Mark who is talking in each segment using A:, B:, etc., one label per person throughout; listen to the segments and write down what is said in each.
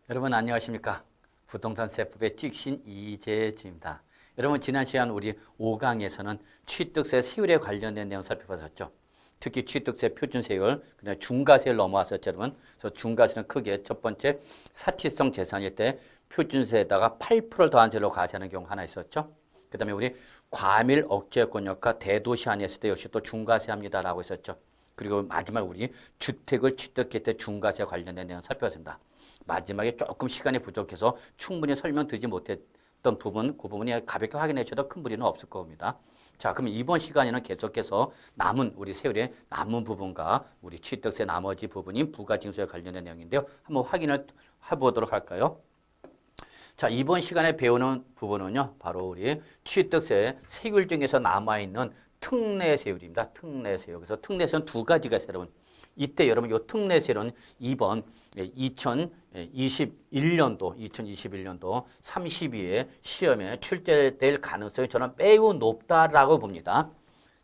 A: 여러분 안녕하십니까? 부동산 세법의 찍신 이재주입니다. 여러분 지난 시간 우리 5강에서는 취득세 세율에 관련된 내용 살펴봤었죠. 특히 취득세 표준세율, 그다음에 중과세를 넘어왔었죠, 여러분. 그래서 중과세는 크게 첫 번째 사치성 재산일 때 표준세에다가 8%를 더한 세로 과세하는 경우 하나 있었죠. 그다음에 우리 과밀 억제권역과 대도시 안에 있을 때 역시 또 중과세합니다라고 했었죠. 그리고 마지막 우리 주택을 취득할 때 중과세 관련된 내용 살펴봤습니다. 마지막에 조금 시간이 부족해서 충분히 설명드리지 못했던 부분, 그 부분이 가볍게 확인해 주셔도 큰 무리는 없을 겁니다. 자, 그럼 이번 시간에는 계속해서 남은 우리 세율의 남은 부분과 우리 취득세 나머지 부분인 부가징수에 관련된 내용인데요. 한번 확인을 해보도록 할까요? 자, 이번 시간에 배우는 부분은요, 바로 우리 취득세 세율 중에서 남아있는 특례세율입니다. 특례세율. 그래서 특례세율은 두 가지가 있어요, 여러분. 이때 여러분 이 특례세율은 이번 2021년도 32회 시험에 출제될 가능성이 저는 매우 높다라고 봅니다.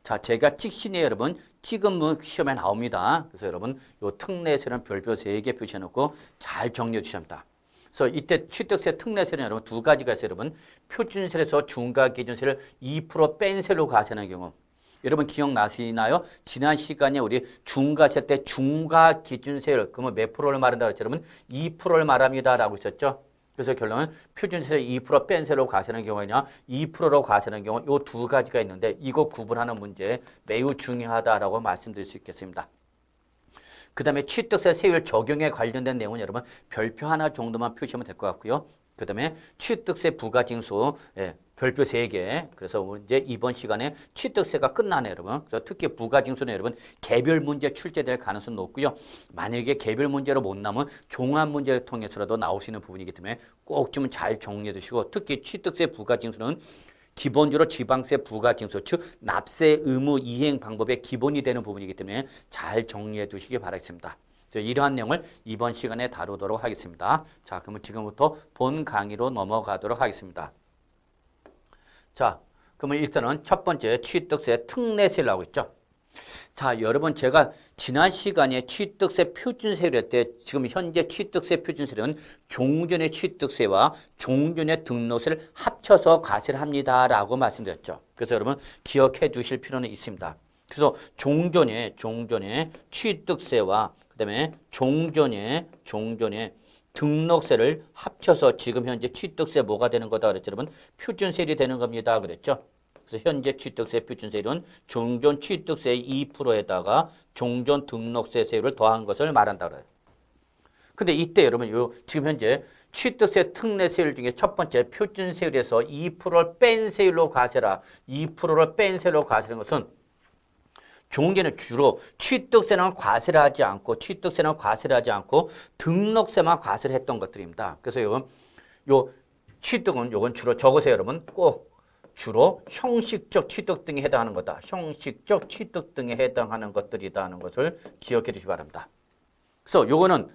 A: 자, 제가 찍신에 여러분 지금 시험에 나옵니다. 그래서 여러분 이 특례세율은 별표 3개 표시해놓고 잘 정리해 주셔야 합니다. 그래서 이때 취득세 특례세는 여러분 두 가지가 있어요. 여러분 표준세에서 중과기준세를 2% 뺀 세로 과세하는 경우. 여러분 기억나시나요? 지난 시간에 우리 중과세 때 중과기준세율 그러면 몇 프로를 말한다 그랬죠? 여러분 2%를 말합니다라고 했었죠. 그래서 결론은 표준세를 2% 뺀 세로 과세하는 경우냐 2%로 과세하는 경우 이 두 가지가 있는데 이거 구분하는 문제 매우 중요하다라고 말씀드릴 수 있겠습니다. 그 다음에 취득세 세율 적용에 관련된 내용은 여러분 별표 하나 정도만 표시하면 될 것 같고요. 그 다음에 취득세 부가징수 별표 3개. 그래서 이제 이번 시간에 취득세가 끝나네요, 여러분. 그래서 특히 부가징수는 여러분 개별 문제 출제될 가능성이 높고요. 만약에 개별 문제로 못 나오면 종합 문제를 통해서라도 나올 수 있는 부분이기 때문에 꼭 좀 잘 정리해 두시고 특히 취득세 부가징수는 기본적으로 지방세 부가징수, 즉 납세 의무 이행 방법의 기본이 되는 부분이기 때문에 잘 정리해 두시기 바라겠습니다. 이러한 내용을 이번 시간에 다루도록 하겠습니다. 자, 그러면 지금부터 본 강의로 넘어가도록 하겠습니다. 자, 그러면 일단은 첫 번째 취득세 특례세를 하고 있죠. 자, 여러분 제가 지난 시간에 취득세 표준세를 할 때 지금 현재 취득세 표준세는 종전의 취득세와 종전의 등록세를 합쳐서 과세를 합니다라고 말씀드렸죠. 그래서 여러분 기억해 주실 필요는 있습니다. 그래서 종전의 취득세와 그다음에 종전의 등록세를 합쳐서 지금 현재 취득세 뭐가 되는 거다 그랬죠, 여러분? 표준세율이 되는 겁니다. 그랬죠? 그래서 현재 취득세 표준세율은 종전 취득세의 2%에다가 종전 등록세 세율을 더한 것을 말한다 그래요. 근데 이때 여러분 지금 현재 취득세 특례세율 중에 첫 번째 표준세율에서 2%를 뺀 세율로 과세라. 2%를 뺀 세율로 과세하는 것은 종전에 주로 취득세는 과세를 하지 않고 등록세만 과세를 했던 것들입니다. 그래서 요 취득은 요건 주로 적으세요, 여러분. 꼭 주로 형식적 취득 등에 해당하는 거다. 형식적 취득 등에 해당하는 것들이다 하는 것을 기억해 주시기 바랍니다. 그래서 요거는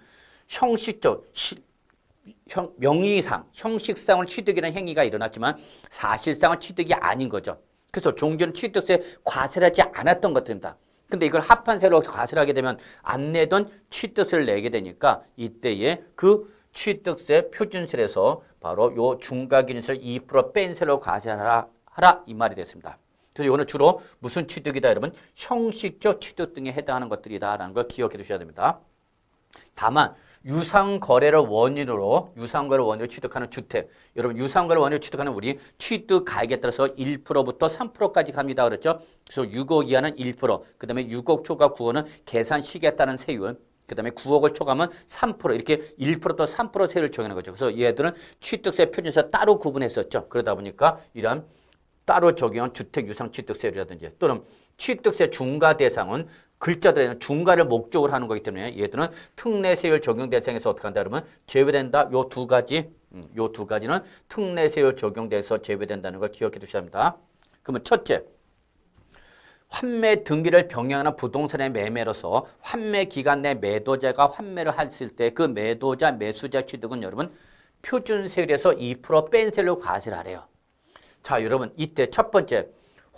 A: 형식적 명의상 형식상으로 취득이라는 행위가 일어났지만 사실상은 취득이 아닌 거죠. 그래서 종전 취득세 과세를 하지 않았던 것들입니다. 근데 이걸 합한 세로 과세를 하게 되면 안 내던 취득세를 내게 되니까 이때에 그 취득세 표준세에서 바로 요 중과기준세를 2% 뺀 세로 과세하라 이 말이 됐습니다. 그래서 이거는 주로 무슨 취득이다 여러분? 형식적 취득 등에 해당하는 것들이다라는 걸 기억해 두셔야 됩니다. 다만 유상거래를 원인으로 취득하는 주택. 여러분 유상거래를 원인으로 취득하는 우리 취득 가액에 따라서 1%부터 3%까지 갑니다. 그렇죠? 그래서 6억 이하는 1%, 그 다음에 6억 초과 9억은 계산 시기에 따른 세율, 그 다음에 9억을 초과하면 3% 이렇게 1%또 3% 세율을 적용하는 거죠. 그래서 얘들은 취득세 표준세 따로 구분했었죠. 그러다 보니까 이런 따로 적용한 주택 유상 취득세율이라든지 또는 취득세 중과 대상은 글자들에는 중과를 목적으로 하는 거기 때문에 얘들은 특례세율 적용 대상에서 어떻게 한다 그러면 제외된다. 요 두 가지는 특례세율 적용돼서 제외된다는 걸 기억해 두셔야 합니다. 그러면 첫째, 환매 등기를 병행하는 부동산의 매매로서 환매 기간 내 매도자가 환매를 했을 때 그 매도자, 매수자 취득은 여러분 표준세율에서 2% 뺀 세율로 과세를 하래요. 자, 여러분 이때 첫 번째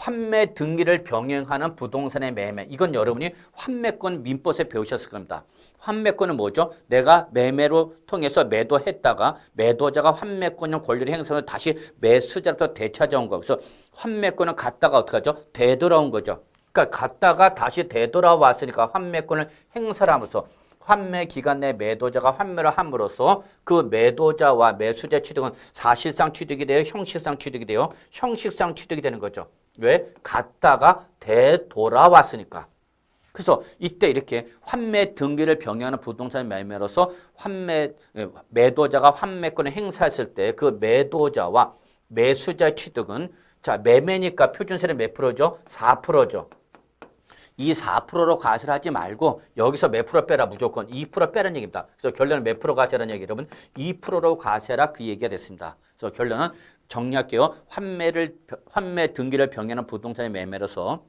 A: 환매 등기를 병행하는 부동산의 매매. 이건 여러분이 환매권 민법에 배우셨을 겁니다. 환매권은 뭐죠? 내가 매매로 통해서 매도했다가 매도자가 환매권의 권리를 행사해서 다시 매수자로부터 되찾아온 거. 그래서 환매권은 갔다가 어떻게 하죠? 되돌아온 거죠. 그러니까 갔다가 다시 되돌아왔으니까 환매권을 행사를 하면서 환매 기간 내 매도자가 환매를 함으로써 그 매도자와 매수자 취득은 사실상 취득이 돼요? 형식상 취득이 돼요? 형식상 취득이 되는 거죠. 왜? 갔다가 되돌아왔으니까. 그래서 이때 이렇게 환매 등기를 병행하는 부동산 매매로서 매도자가 환매권을 행사했을 때 그 매도자와 매수자 취득은 자, 매매니까 표준세율 몇 프로죠? 4%죠. 이 4%로 과세를 하지 말고 여기서 몇 프로 빼라 무조건 2% 빼라는 얘기입니다. 그래서 결론은 몇 프로 과세라는 얘기 여러분 2%로 과세라 그 얘기가 됐습니다. 그래서 결론은 정리할게요. 환매 등기를 병행하는 부동산의 매매로서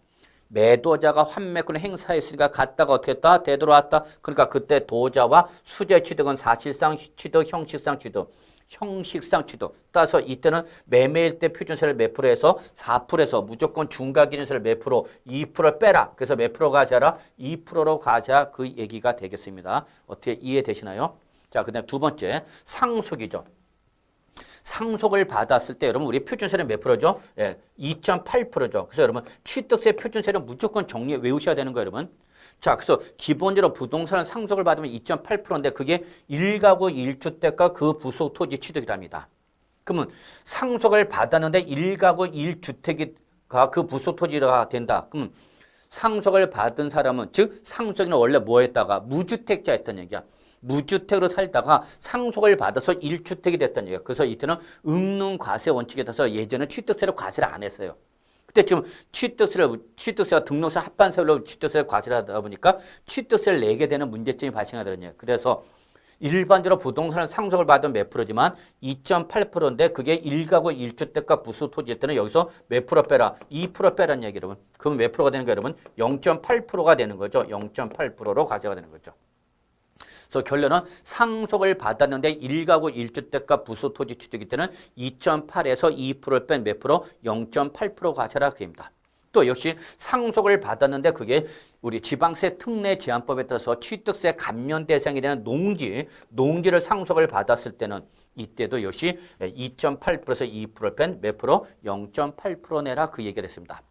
A: 매도자가 환매권을 행사했으니까 갔다가 어떻게 했다? 되돌아왔다. 그러니까 그때 도자와 수재 취득은 사실상 취득, 형식상 취득. 형식상 취득. 따라서 이때는 매매일 때 표준세를 몇 프로에서 4%에서 무조건 중과기준세를 몇 프로? 2% 빼라. 그래서 몇 프로 과세하라? 2%로 과세하 그 얘기가 되겠습니다. 어떻게 이해되시나요? 자, 그 다음에 두 번째 상속이죠. 상속을 받았을 때 여러분 우리 표준세는 몇 프로죠? 예, 2.8%죠. 그래서 여러분 취득세 표준세는 무조건 정리해 외우셔야 되는 거예요, 여러분. 자, 그래서 기본적으로 부동산을 상속을 받으면 2.8%인데 그게 1가구 1주택과 그 부속 토지 취득이랍니다. 그러면 상속을 받았는데 1가구 1주택이 그 부속 토지가 된다. 그러면 상속을 받은 사람은 즉 상속인은 원래 뭐 했다가 무주택자였던 얘기야. 무주택으로 살다가 상속을 받아서 1주택이 됐다는 얘기야. 그래서 이때는 응능 과세 원칙에 따라서 예전에 취득세를 과세를 안 했어요. 그때 지금 취득세가 등록세 합반세율로 취득세를 과세를 하다 보니까 취득세를 내게 되는 문제점이 발생하더라고요. 그래서 일반적으로 부동산을 상속을 받은 몇 프로지만 2.8%인데 그게 1가구 1주택과 부수 토지일 때는 여기서 몇 프로 빼라? 2% 빼라는 얘기 여러분. 그럼 몇 프로가 되는 거예요, 여러분? 0.8%가 되는 거죠. 0.8%로 과세가 되는 거죠. 그래서 결론은 상속을 받았는데 1가구 1주택과 부수 토지 취득일 때는 2.8에서 2%를 뺀 몇 프로? 0.8% 과세라 그입니다. 또 역시 상속을 받았는데 그게 우리 지방세 특례 제한법에 따라서 취득세 감면 대상이 되는 농지를 상속을 받았을 때는 이때도 역시 2.8%에서 2%를 뺀 몇 프로? 0.8% 내라 그 얘기를 했습니다.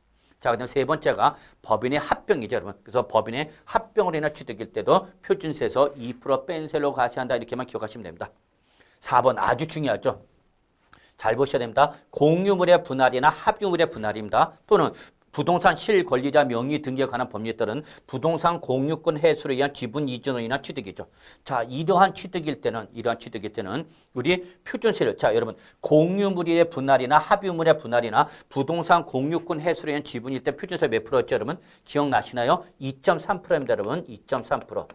A: 자, 그다음 세 번째가 법인의 합병이죠, 여러분. 그래서 법인의 합병으로 인한 취득일 때도 표준세에서 2% 뺀 세로 과세한다 이렇게만 기억하시면 됩니다. 4번 아주 중요하죠. 잘 보셔야 됩니다. 공유물의 분할이나 합유물의 분할입니다. 또는 부동산 실권리자 명의 등기에 관한 법률에 따른 부동산 공유권 해소로 의한 지분 이전으로 인한 취득이죠. 자, 이러한 취득일 때는 우리 표준세를 자, 여러분 공유물의 분할이나 합유물의 분할이나 부동산 공유권 해소로 의한 지분일 때 표준세 몇 프로였죠, 여러분? 기억나시나요? 2.3%입니다, 여러분. 2.3%.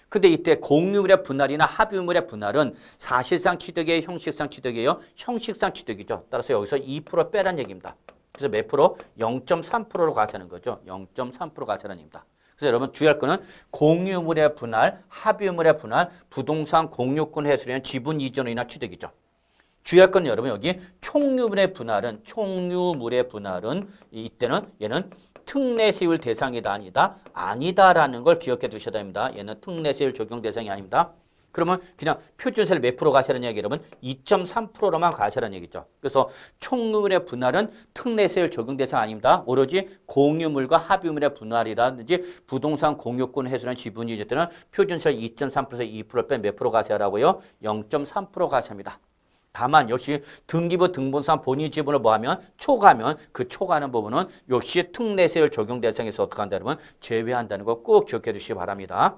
A: 근데 이때 공유물의 분할이나 합유물의 분할은 사실상 취득이에요, 형식상 취득이에요? 형식상 취득이죠. 따라서 여기서 2% 빼란 얘기입니다. 그래서 몇 프로? 0.3%로 과세하는 거죠. 0.3% 과세라는 얘기입니다. 그래서 여러분 주의할 거는 공유물의 분할, 합유물의 분할, 부동산 공유권 해소로 인한 지분 이전으로 인한 취득이죠. 주의할 건 여러분 여기 총유물의 분할은 이때는 얘는 특례세율 대상이다 아니다라는 걸 기억해 두셔야 됩니다. 얘는 특례세율 적용 대상이 아닙니다. 그러면 그냥 표준세를 몇 프로 과세하는 얘기 여러분 2.3%로만 과세하는 얘기죠. 그래서 총유물의 분할은 특례세율 적용 대상 아닙니다. 오로지 공유물과 합유물의 분할이라든지 부동산 공유권 해소는 지분 이전 때는 표준세율 2.3%에서 2% 뺀 몇 프로 과세하라고요? 0.3% 과세합니다. 다만 역시 등기부 등본상 본인 지분을 뭐하면 초과하면 그 초과하는 부분은 역시 특례세율 적용 대상에서 어떻게 한다 여러분 제외한다는 거 꼭 기억해 주시기 바랍니다.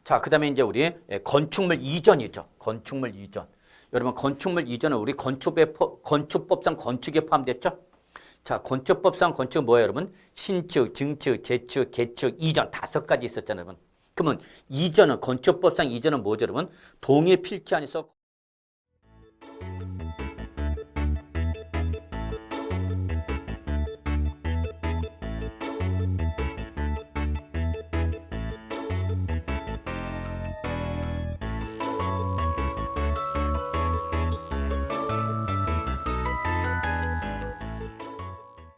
A: 자, 그 다음에 이제 우리 건축물 이전이죠. 건축물 이전. 여러분, 건축물 이전은 우리 건축법상 건축에 포함됐죠? 자, 건축법상 건축은 뭐예요, 여러분? 신축, 증축, 재축, 개축, 이전 5가지 있었잖아요, 여러분. 그러면 이전은, 건축법상 이전은 뭐죠, 여러분? 동의 필지 안에서